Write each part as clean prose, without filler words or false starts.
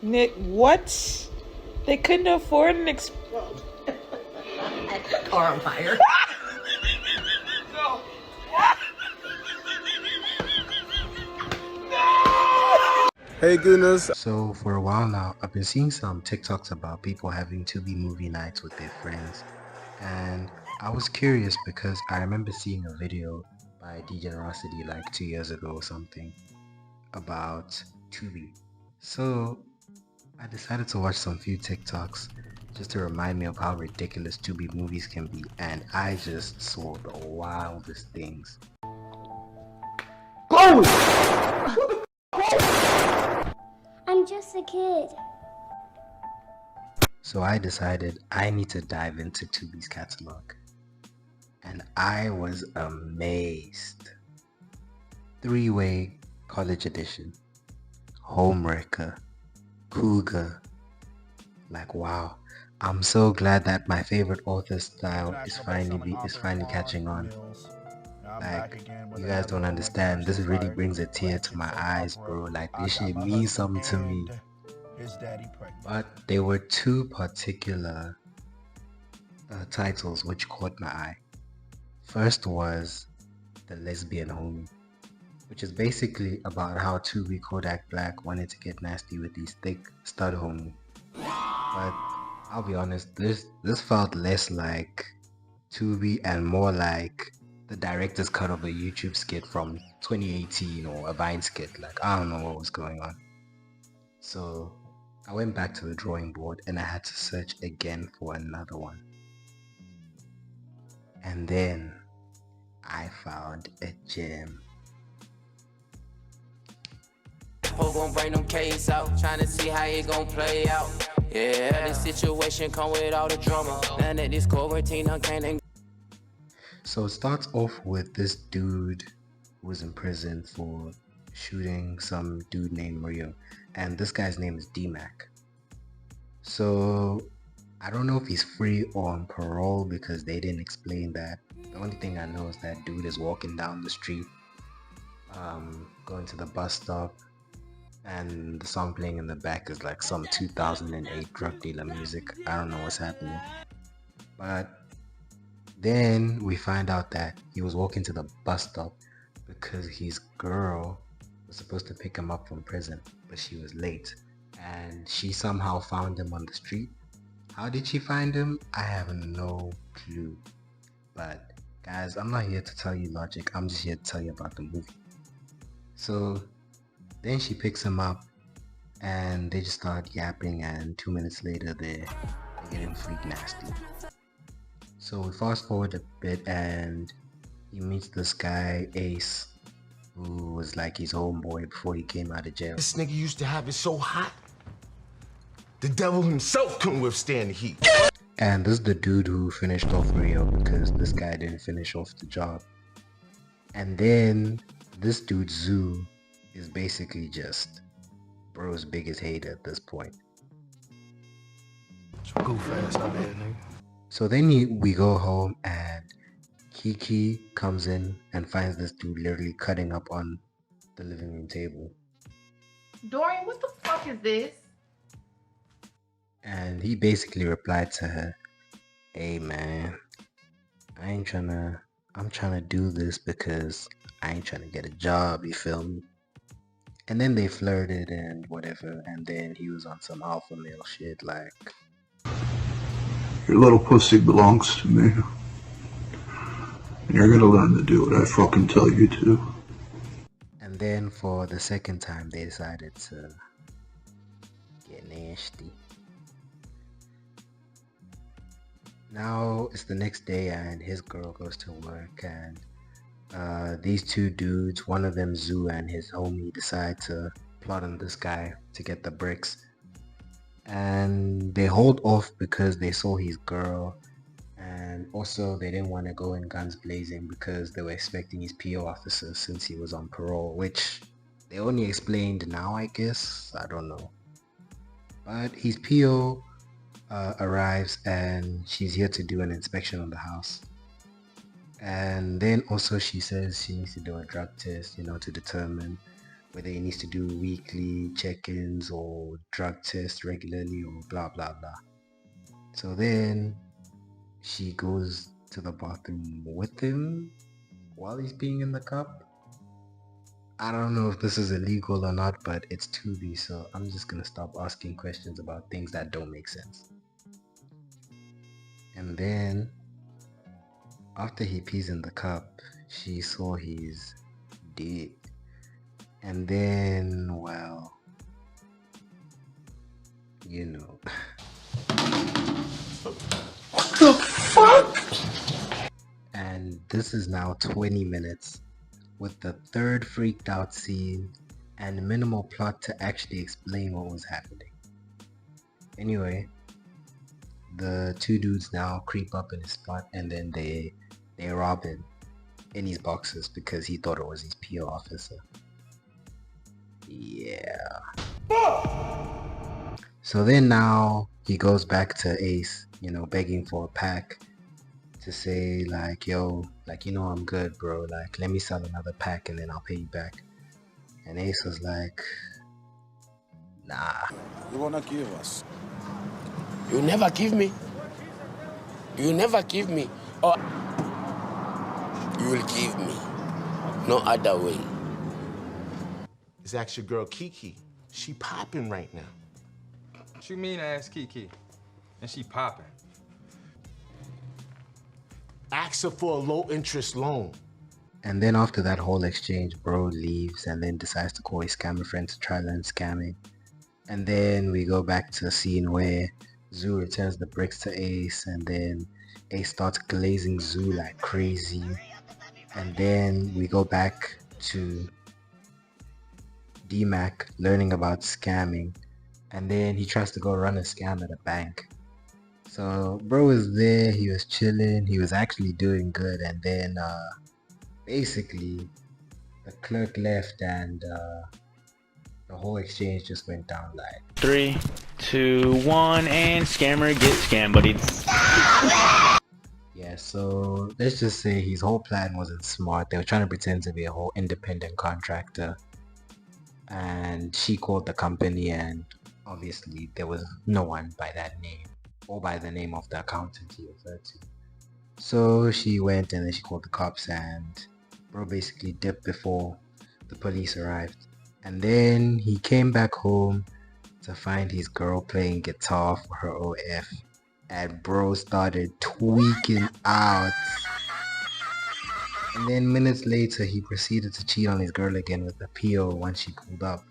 What? They couldn't afford an Car on fire. No. Hey goodness. So for a while now, I've been seeing some TikToks about people having Tubi movie nights with their friends, and I was curious because I remember seeing a video by Degenerosity like 2 years ago or something about Tubi. So I decided to watch some few TikToks just to remind me of how ridiculous Tubi movies can be, and I just saw the wildest things. Chloe! I'm just a kid. So I decided I need to dive into Tubi's catalog, and I was amazed. 3-way college edition, homewrecker, cougar. Like wow, I'm so glad that my favorite author style is finally catching on. Like, you guys don't understand, this really brings a tear to my eyes, bro. Like, this shit means something to me. But there were two particular titles which caught my eye. First was The Lesbian Homie, which is basically about how Tubi Kodak Black wanted to get nasty with these thick stud homie. But I'll be honest, this felt less like Tubi and more like the director's cut of a YouTube skit from 2018 or a Vine skit. Like, I don't know what was going on. So I went back to the drawing board and I had to search again for another one. And then I found a gem. Gon' bring them case out, trying to see how it gon' play out. Yeah, this situation come with all the drama. Now that this quarantine can't. So it starts off with this dude who was in prison for shooting some dude named Rio, and this guy's name is D-Mac. So I don't know if he's free or on parole because they didn't explain that. The only thing I know is that dude is walking down the street, going to the bus stop, and the song playing in the back is like some 2008 drug dealer music. I don't know what's happening. But then we find out that he was walking to the bus stop because his girl was supposed to pick him up from prison, but she was late and she somehow found him on the street. How did she find him? I have no clue. But guys, I'm not here to tell you logic, I'm just here to tell you about the movie. So then she picks him up and they just start yapping, and 2 minutes later they're getting freak nasty. So we fast forward a bit and he meets this guy Ace, who was like his homeboy before he came out of jail. This nigga used to have it so hot, the devil himself couldn't withstand the heat. And this is the dude who finished off Rio because this guy didn't finish off the job. And then this dude Zoo is basically just bro's biggest hater at this point. Go fast, I bet, nigga. So then we go home and Kiki comes in and finds this dude literally cutting up on the living room table. Dorian, what the fuck is this? And he basically replied to her, "Hey man, I'm trying to do this because I ain't trying to get a job, you feel me?" And then they flirted and whatever, and then he was on some alpha male shit like, "Your little pussy belongs to me. And you're gonna learn to do what I fucking tell you to." And then for the second time they decided to get nasty. Now it's the next day and his girl goes to work, and these two dudes, one of them Zoo and his homie, decide to plot on this guy to get the bricks. And they hold off because they saw his girl, and also they didn't want to go in guns blazing because they were expecting his PO officer since he was on parole, which they only explained now, I guess. I don't know. But his PO arrives and she's here to do an inspection on the house. And then also she says she needs to do a drug test, to determine whether he needs to do weekly check-ins or drug tests regularly or blah blah blah. So then she goes to the bathroom with him while he's peeing in the cup. I don't know if this is illegal or not, but it's Tubi, so I'm just gonna stop asking questions about things that don't make sense. And then after he pees in the cup, she saw he's dead. And then, well, you know. What the fuck? And this is now 20 minutes with the third freaked out scene and minimal plot to actually explain what was happening. Anyway, the two dudes now creep up in his spot and then they rob him in his boxes because he thought it was his PO officer. Yeah. So then now he goes back to Ace, you know, begging for a pack to say like, yo, like, you know, I'm good, bro. Like, let me sell another pack and then I'll pay you back. And Ace was like, nah. You wanna give us? You never give me. You never give me. Or you will give me. No other way. It's actually your girl Kiki. She popping right now. What you mean, ask Kiki? And she popping. Ask her for a low interest loan. And then after that whole exchange, bro leaves and then decides to call his scammer friend to try learn scamming. And then we go back to a scene where Zoo returns the bricks to Ace, and then Ace starts glazing Zoo like crazy. And then we go back to D-Mac learning about scamming, and then he tries to go run a scam at a bank. So bro was there, he was chilling, he was actually doing good, and then basically the clerk left and the whole exchange just went down like 3, 2, 1, and scammer get scam buddied. yeah. So let's just say his whole plan wasn't smart. They were trying to pretend to be a whole independent contractor, and she called the company, and obviously there was no one by that name or by the name of the accountant he referred to. So she went and then she called the cops, and bro basically dipped before the police arrived. And then he came back home to find his girl playing guitar for her OF, and bro started tweaking out. And then minutes later he proceeded to cheat on his girl again with the PO once she pulled up,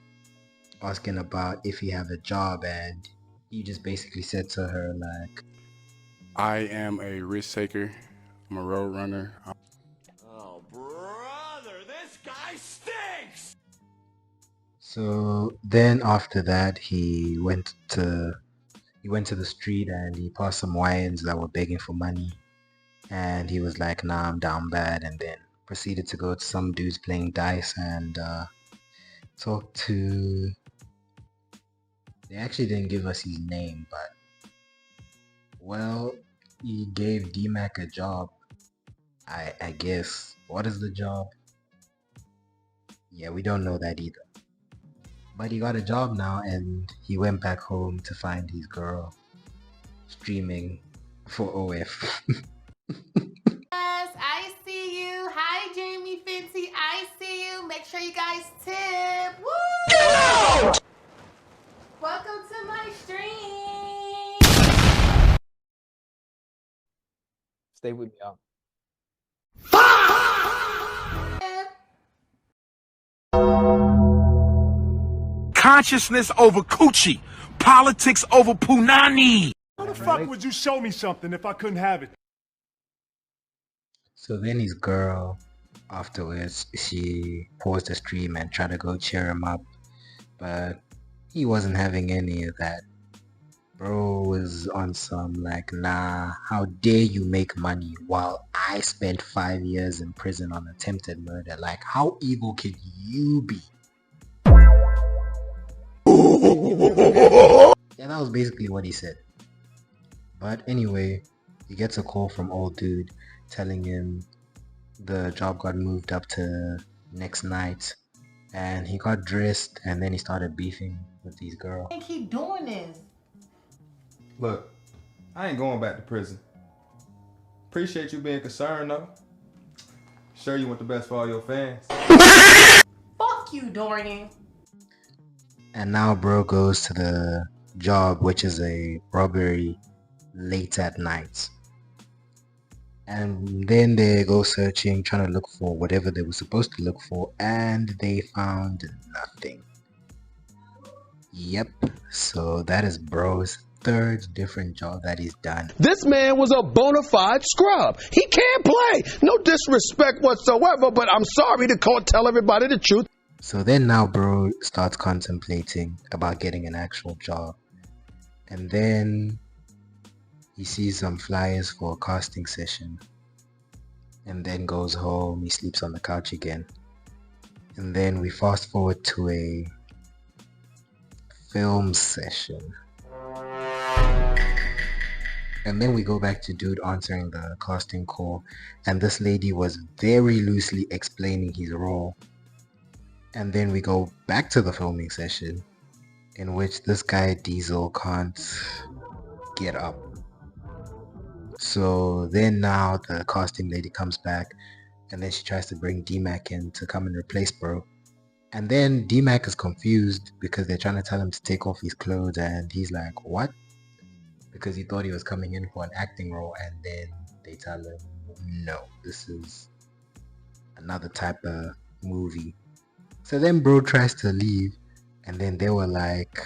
asking about if he had a job, and he just basically said to her like, I am a risk taker. I'm a road runner. Oh, brother, this guy stinks! so then after that he went to the street and he passed some wines that were begging for money, and he was like, nah, I'm down bad, and then proceeded to go to some dudes playing dice and talk to, they actually didn't give us his name, but well, he gave D-Mac a job, I guess. What is the job? Yeah, we don't know that either. But he got a job now, and he went back home to find his girl streaming for OF. Yes, I see you. Hi, Jamie Fenty. I see you. Make sure you guys tip. Woo! Get out! Welcome to my stream. Stay with me, y'all. Consciousness over coochie. Politics over punani. How the fuck would you show me something if I couldn't have it? So then his girl, afterwards, she paused the stream and tried to go cheer him up, but he wasn't having any of that. Bro was on some like, nah, how dare you make money while I spent 5 years in prison on attempted murder? Like, how evil can you be? Yeah, that was basically what he said. But anyway, he gets a call from old dude telling him the job got moved up to next night, and he got dressed and then he started beefing with these girls. I keep doing this. Look, I ain't going back to prison. Appreciate you being concerned though. Sure you want the best for all your fans. Fuck you, Dorian. And now bro goes to the job, which is a robbery late at night. And then they go searching, trying to look for whatever they were supposed to look for, and they found nothing. Yep, so that is bro's third different job that he's done. This man was a bona fide scrub. He can't play. No disrespect whatsoever, but I'm sorry to tell everybody the truth. So then now bro starts contemplating about getting an actual job. And then he sees some flyers for a casting session. And then goes home, he sleeps on the couch again. And then we fast forward to a film session. And then we go back to dude answering the casting call, and this lady was very loosely explaining his role. And then we go back to the filming session, in which this guy Diesel can't get up. So then now the casting lady comes back, and then she tries to bring D-Mac in to come and replace bro. And then D-Mac is confused because they're trying to tell him to take off his clothes, and he's like, what? Because he thought he was coming in for an acting role, and then they tell him, no, this is another type of movie. So then bro tries to leave, and then they were like,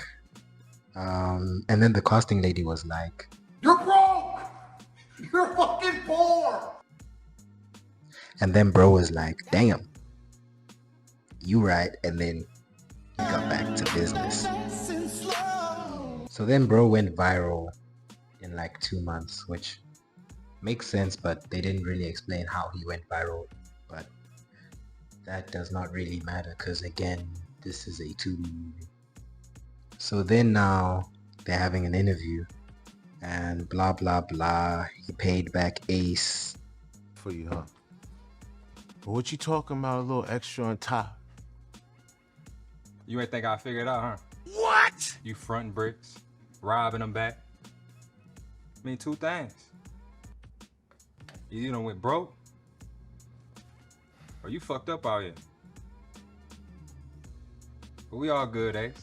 and then the casting lady was like, You're broke! You're fucking poor! and then bro was like, damn, you right, and then he got back to business. So then bro went viral in like 2 months, which makes sense, but they didn't really explain how he went viral. But that does not really matter because again, this is a Tubi movie. So then now they're having an interview and blah blah blah. He paid back Ace. For you, huh? But what you talking about, a little extra on top? You ain't think I figured out, huh? What? You fronting bricks, robbing them back. I mean, two things. Either you done went broke, or you fucked up out here. But we all good, Ace.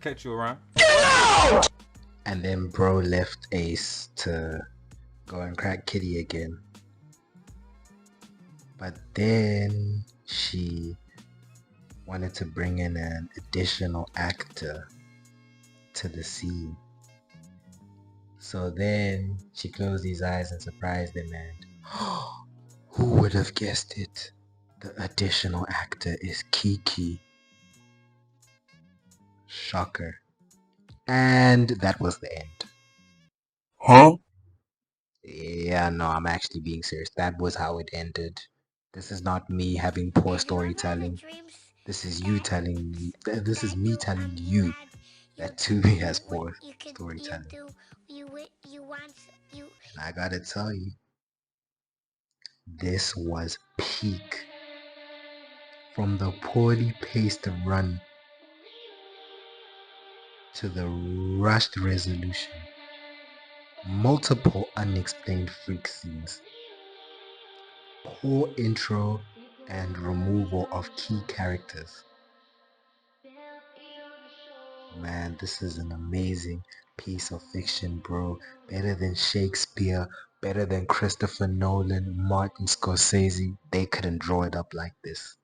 Catch you around. And then bro left Ace to go and crack Kitty again. But then she wanted to bring in an additional actor to the scene. So then she closed his eyes and surprised him, and who would have guessed it? The additional actor is Kiki. Shocker. And that was the end. Huh? Yeah, no, I'm actually being serious. That was how it ended. This is not me having poor storytelling. This is you telling me. This is me telling you that Tubi has poor storytelling. And I gotta tell you, this was peak. From the poorly paced run to the rushed resolution, multiple unexplained freak scenes, poor intro and removal of key characters. Man, this is an amazing piece of fiction, bro. Better than Shakespeare, better than Christopher Nolan, Martin Scorsese. They couldn't draw it up like this.